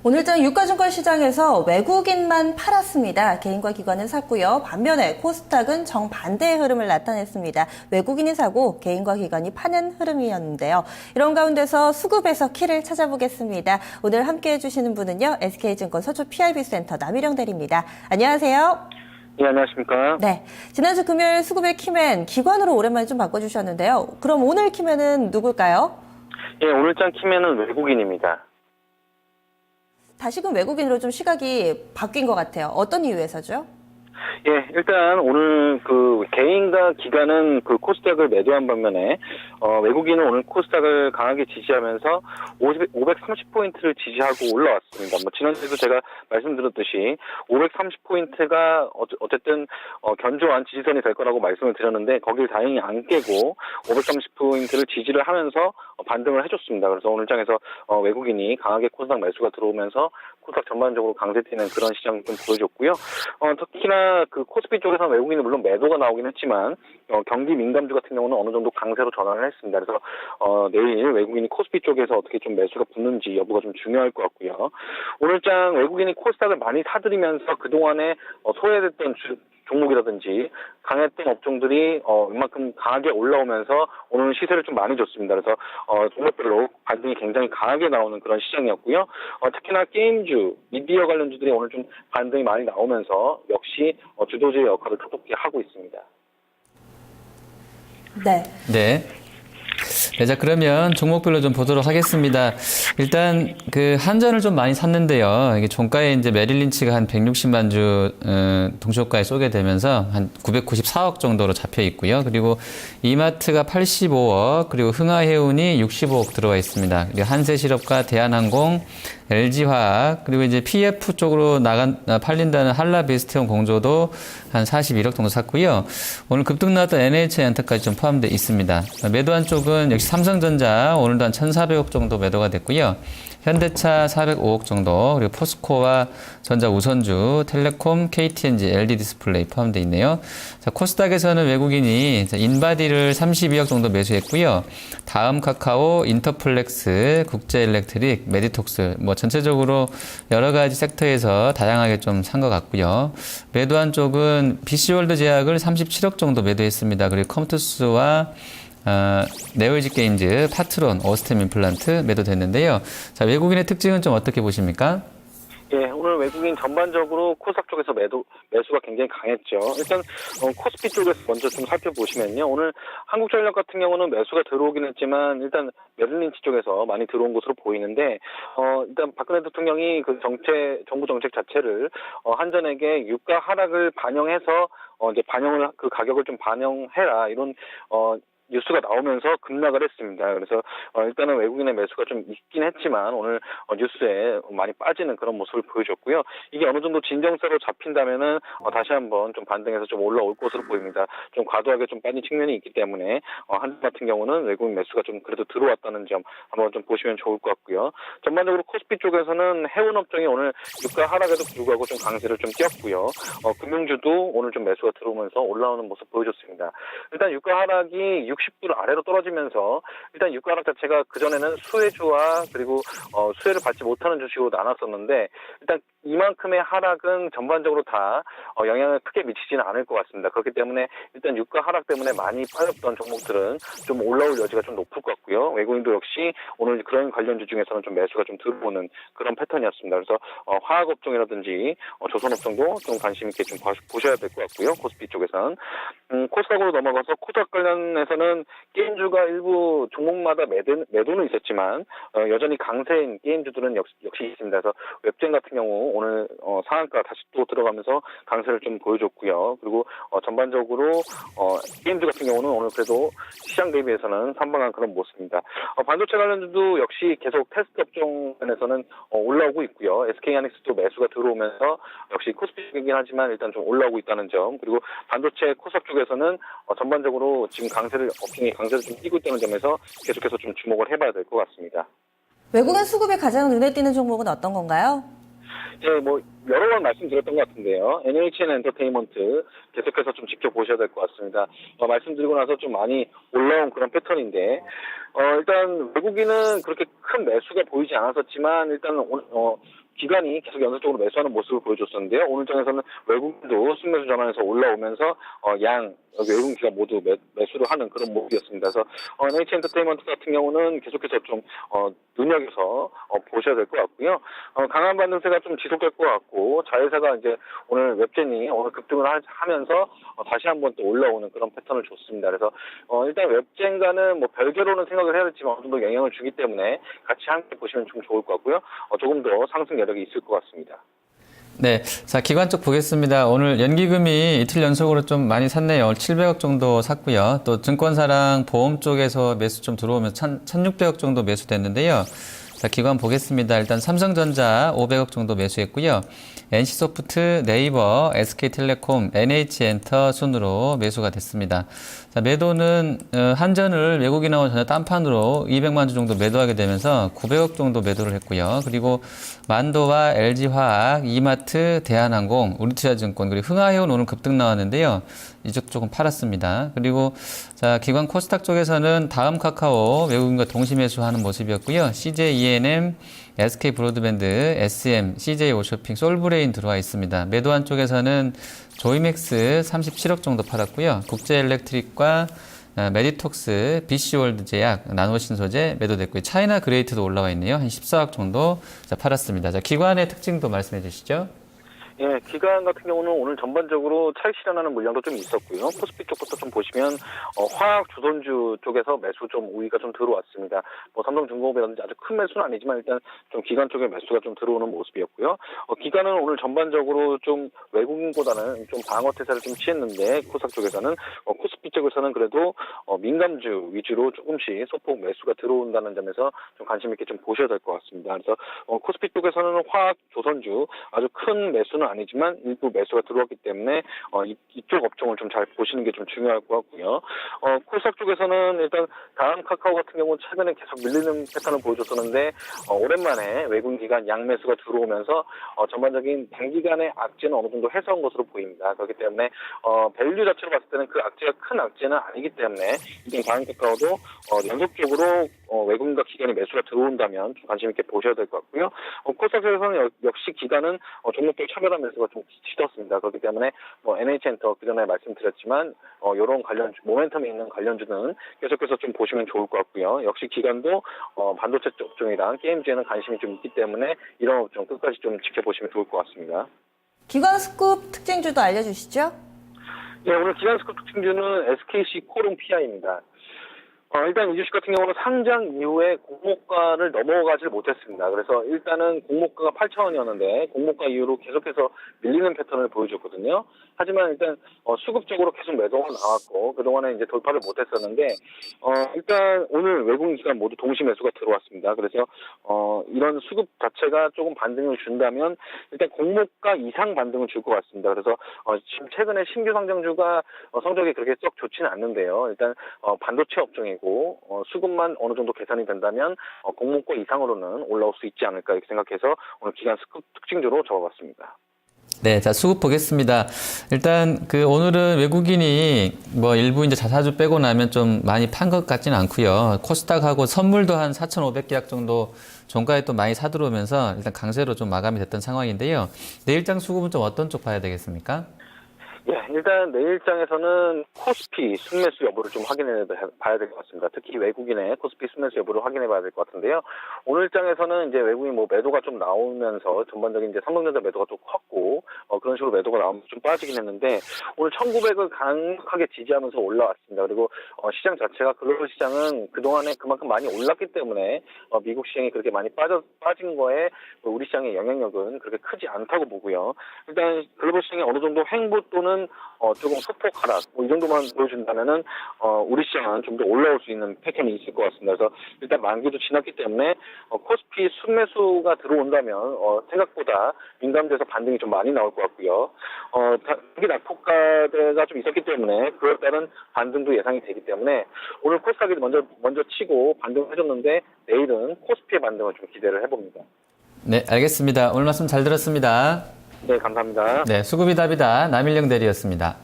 오늘장 유가증권 시장에서 외국인만 팔았습니다. 개인과 기관은 샀고요. 반면에 코스닥은 정반대의 흐름을 나타냈습니다. 외국인이 사고 개인과 기관이 파는 흐름이었는데요. 이런 가운데서 수급에서 키를 찾아보겠습니다. 오늘 함께해 주시는 분은요. SK증권 서초 PIB센터 남일영 대리입니다. 안녕하세요. 네, 안녕하십니까. 네, 지난주 금요일 수급의 키맨 기관으로 오랜만에 좀 바꿔주셨는데요. 그럼 오늘 키맨은 누굴까요? 예, 오늘장 키맨은 외국인입니다. 다시금 외국인으로 좀 시각이 바뀐 것 같아요. 어떤 이유에서죠? 예, 일단 오늘 개인과 기관은 코스닥을 매도한 반면에 외국인은 오늘 코스닥을 강하게 지지하면서 530포인트를 지지하고 올라왔습니다. 지난주에도 제가 말씀드렸듯이 530포인트가 어쨌든 견조한 지지선이 될 거라고 말씀을 드렸는데 거길 다행히 안 깨고 530포인트를 지지를 하면서 반등을 해줬습니다. 그래서 오늘 장에서 외국인이 강하게 코스닥 매수가 들어오면서 코스닥 전반적으로 강세뛰는 그런 시장을 좀 보여줬고요. 특히나 코스피 쪽에서 외국인은 물론 매도가 나오긴 했지만 경기 민감주 같은 경우는 어느 정도 강세로 전환을 했습니다. 그래서 내일 외국인이 코스피 쪽에서 어떻게 좀 매수가 붙는지 여부가 좀 중요할 것 같고요. 오늘장 외국인이 코스닥을 많이 사들이면서 그동안에 소외됐던 종목이라든지 강했던 업종들이 웬만큼 강하게 올라오면서 오늘 시세를 좀 많이 줬습니다. 그래서 종목별로 반등이 굉장히 강하게 나오는 그런 시장이었고요. 특히나 게임주, 미디어 관련주들이 오늘 좀 반등이 많이 나오면서 역시 주도주의 역할을 톡톡히 하고 있습니다. 네. 네. 네, 자, 그러면 종목별로 좀 보도록 하겠습니다. 일단, 한전을 좀 많이 샀는데요. 이게 종가에 이제 메릴 린치가 한 160만 주, 동시효과에 쏘게 되면서 한 994억 정도로 잡혀 있고요. 그리고 이마트가 85억, 그리고 흥하해운이 65억 들어와 있습니다. 그리고 한세실업과 대한항공, LG화학, 그리고 이제 PF 쪽으로 팔린다는 한라비스트형 공조도 한 41억 정도 샀고요. 오늘 급등 나왔던 NH엔터까지 좀 포함되어 있습니다. 매도한 쪽은 역시 삼성전자 오늘도 한 1,400억 정도 매도가 됐고요. 현대차 405억 정도, 그리고 포스코와 전자우선주, 텔레콤, KTNG, LG디스플레이 포함되어 있네요. 자, 코스닥에서는 외국인이 인바디를 32억 정도 매수했고요. 다음 카카오, 인터플렉스, 국제일렉트릭, 메디톡스, 전체적으로 여러 가지 섹터에서 다양하게 좀 산 것 같고요. 매도한 쪽은 BC월드 제약을 37억 정도 매도했습니다. 그리고 컴투스와 네오이지 게임즈, 파트론, 어스템 임플란트 매도됐는데요. 자, 외국인의 특징은 좀 어떻게 보십니까? 예, 오늘 외국인 전반적으로 코스닥 쪽에서 매수가 굉장히 강했죠. 일단 코스피 쪽에서 먼저 좀 살펴보시면요. 오늘 한국전력 같은 경우는 매수가 들어오긴 했지만 일단 메릴린치 쪽에서 많이 들어온 것으로 보이는데 일단 박근혜 대통령이 정부 정책 자체를 한전에게 유가 하락을 반영해서 이제 가격을 좀 반영해라 이런 뉴스가 나오면서 급락을 했습니다. 그래서 일단은 외국인의 매수가 좀 있긴 했지만 오늘 뉴스에 많이 빠지는 그런 모습을 보여줬고요. 이게 어느 정도 진정세로 잡힌다면은 다시 한번 좀 반등해서 좀 올라올 것으로 보입니다. 좀 과도하게 좀 빠진 측면이 있기 때문에 한전 같은 경우는 외국인 매수가 좀 그래도 들어왔다는 점 한번 좀 보시면 좋을 것 같고요. 전반적으로 코스피 쪽에서는 해운 업종이 오늘 유가 하락에도 불구하고 좀 강세를 좀 띄었고요. 금융주도 오늘 좀 매수가 들어오면서 올라오는 모습 보여줬습니다. 일단 유가 하락이 60불 아래로 떨어지면서 일단 유가 하락 자체가 그전에는 수혜주와 그리고 수혜를 받지 못하는 주식으로 나눴었는데 일단 이만큼의 하락은 전반적으로 다 영향을 크게 미치지는 않을 것 같습니다. 그렇기 때문에 일단 유가 하락 때문에 많이 팔렸던 종목들은 좀 올라올 여지가 좀 높을 것 같고요. 외국인도 역시 오늘 그런 관련주 중에서는 좀 매수가 좀 들어오는 그런 패턴이었습니다. 그래서 화학업종이라든지 조선업종도 좀 관심 있게 좀 보셔야 될 것 같고요. 코스피 쪽에서는 코스닥으로 넘어가서 코스닥 관련해서는 게임주가 일부 종목마다 매도는 있었지만 여전히 강세인 게임주들은 역시 있습니다. 그래서 웹젠 같은 경우 오늘 상한가 다시 또 들어가면서 강세를 좀 보여줬고요. 그리고 전반적으로 게임주 같은 경우는 오늘 그래도 시장 대비해서는 선방한 그런 모습입니다. 반도체 관련주도 역시 계속 테스트 업종에서는 올라오고 있고요. SK하이닉스도 매수가 들어오면서 역시 코스피이긴 하지만 일단 좀 올라오고 있다는 점, 그리고 반도체 코스닥 쪽에서는 전반적으로 지금 업종이 강세를 좀 띄고 있다는 점에서 계속해서 좀 주목을 해봐야 될 것 같습니다. 외국인 수급이 가장 눈에 띄는 종목은 어떤 건가요? 예, 여러 번 말씀드렸던 것 같은데요. NHN 엔터테인먼트 계속해서 좀 지켜보셔야 될 것 같습니다. 말씀드리고 나서 좀 많이 올라온 그런 패턴인데, 일단 외국인은 그렇게 큰 매수가 보이지 않았었지만, 일단 기관이 계속 연속적으로 매수하는 모습을 보여줬었는데요. 오늘 장에서는 외국인도 순매수 전환에서 올라오면서 외국인 기관 모두 매수를 하는 그런 모습이었습니다. 그래서 NH엔터테인먼트 같은 경우는 계속해서 좀 눈여겨서 보셔야 될 것 같고요. 강한 반등세가 좀 지속될 것 같고 자회사가 이제 오늘 웹젠이 오늘 급등을 하면서 다시 한번 또 올라오는 그런 패턴을 줬습니다. 그래서 일단 웹젠과는 뭐 별개로는 생각을 해야 되지만 어느 정도 영향을 주기 때문에 같이 함께 보시면 좀 좋을 것 같고요. 조금 더 상승 여력이 있을 것 같습니다. 네. 자, 기관 쪽 보겠습니다. 오늘 연기금이 이틀 연속으로 좀 많이 샀네요. 700억 정도 샀고요. 또 증권사랑 보험 쪽에서 매수 좀 들어오면서 1,600억 정도 매수됐는데요. 자, 기관 보겠습니다. 일단 삼성전자 500억 정도 매수했고요. NC소프트, 네이버, SK텔레콤, NH엔터 순으로 매수가 됐습니다. 자, 매도는 한전을 외국인하고 전혀 딴판으로 200만 주 정도 매도하게 되면서 900억 정도 매도를 했고요. 그리고 만도와 LG화학, 이마트, 대한항공, 우리투자증권, 그리고 흥하해운 오늘 급등 나왔는데요. 이쪽 조금 팔았습니다. 그리고 자, 기관 코스닥 쪽에서는 다음카카오 외국인과 동시 매수하는 모습이었고요. CJ ENM, SK 브로드밴드, SM, CJ 오쇼핑, 솔브레인 들어와 있습니다. 매도한 쪽에서는 조이맥스 37억 정도 팔았고요. 국제엘렉트릭과 메디톡스, BC월드 제약, 나노신소재 매도됐고요. 차이나 그레이트도 올라와 있네요. 한 14억 정도 팔았습니다. 자, 기관의 특징도 말씀해 주시죠. 예, 기관 같은 경우는 오늘 전반적으로 차익 실현하는 물량도 좀 있었고요. 코스피 쪽부터 좀 보시면 화학 주선주 쪽에서 매수 좀 우위가 좀 들어왔습니다. 뭐 삼성중공업이라든지 아주 큰 매수는 아니지만 일단 좀 기관 쪽에 매수가 좀 들어오는 모습이었고요. 기관은 오늘 전반적으로 좀 외국인보다는 좀 방어 태세를 좀 취했는데 코스닥 쪽에서는 코스피 쪽에서는 그래도 민감주 위주로 조금씩 소폭 매수가 들어온다는 점에서 좀 관심 있게 좀 보셔야 될 것 같습니다. 그래서 코스피 쪽에서는 화학 조선주 아주 큰 매수는 아니지만 일부 매수가 들어왔기 때문에 이쪽 업종을 좀 잘 보시는 게 좀 중요할 것 같고요. 코스닥 쪽에서는 일단 다음 카카오 같은 경우는 최근에 계속 밀리는 패턴을 보여줬었는데 오랜만에 외국인 기관 양매수가 들어오면서 전반적인 단기간의 악재는 어느 정도 해소한 것으로 보입니다. 그렇기 때문에 밸류 자체로 봤을 때는 그 악재가 큰 악재는 아니기 때문에 일단 다음 카카오도 연속적으로 외국인과 기관이 매수가 들어온다면 좀 관심 있게 보셔야 될 것 같고요. 코스닥에서는 역시 기관은 종목별 차별한 매수가 좀 짙었습니다. 그렇기 때문에 NH엔터 그전에 말씀드렸지만 이런 관련 모멘텀이 있는 관련주는 계속해서 좀 보시면 좋을 것 같고요. 역시 기관도 반도체 업종이랑 게임주에는 관심이 좀 있기 때문에 이런 업종 끝까지 좀 지켜보시면 좋을 것 같습니다. 기관 스쿱 특징주도 알려주시죠. 네, 오늘 기관 스쿱 특징주는 SKC 코롱 PI입니다. 일단 이 주식 같은 경우는 상장 이후에 공모가를 넘어가질 못했습니다. 그래서 일단은 공모가가 8,000원이었는데 공모가 이후로 계속해서 밀리는 패턴을 보여줬거든요. 하지만 일단 수급적으로 계속 매도가 나왔고 그동안에 이제 돌파를 못했었는데 일단 오늘 외국인 기관 모두 동시 매수가 들어왔습니다. 그래서 이런 수급 자체가 조금 반등을 준다면 일단 공모가 이상 반등을 줄 것 같습니다. 그래서 지금 최근에 신규 상장주가 성적이 그렇게 썩 좋지는 않는데요. 일단 반도체 업종이고 수급만 어느 정도 개선이 된다면 공모가 이상으로는 올라올 수 있지 않을까 이렇게 생각해서 오늘 기관 스쿱 특징주로 적어봤습니다. 네, 자, 수급 보겠습니다. 일단, 오늘은 외국인이 일부 이제 자사주 빼고 나면 좀 많이 판 것 같지는 않고요. 코스닥하고 선물도 한 4,500계약 정도 종가에 또 많이 사들어오면서 일단 강세로 좀 마감이 됐던 상황인데요. 내일장 수급은 좀 어떤 쪽 봐야 되겠습니까? 예, 일단 내일장에서는 코스피 순매수 여부를 좀 확인해 봐야 될 것 같습니다. 특히 외국인의 코스피 순매수 여부를 확인해 봐야 될 것 같은데요. 오늘장에서는 이제 외국인 매도가 좀 나오면서 전반적인 이제 삼성전자 매도가 좀 컸고 그런 식으로 매도가 나오면서 좀 빠지긴 했는데 오늘 1,900을 강력하게 지지하면서 올라왔습니다. 그리고 시장 자체가 글로벌 시장은 그동안에 그만큼 많이 올랐기 때문에 미국 시장이 그렇게 많이 빠진 거에 우리 시장의 영향력은 그렇게 크지 않다고 보고요. 일단 글로벌 시장이 어느 정도 횡보 또는 조금 소폭 하락 이 정도만 보여준다면은 우리 시장은 좀 더 올라올 수 있는 패턴이 있을 것 같습니다. 그래서 일단 만기도 지났기 때문에 코스피 순매수가 들어온다면 생각보다 민감돼서 반등이 좀 많이 나올 것 같고요. 단기 낙폭가가 좀 있었기 때문에 그에 따른 반등도 예상이 되기 때문에 오늘 코스닥이 먼저 치고 반등해줬는데 내일은 코스피의 반등을 좀 기대를 해봅니다. 네, 알겠습니다. 오늘 말씀 잘 들었습니다. 네, 감사합니다. 네, 수급이 답이다. 남일영 대리였습니다.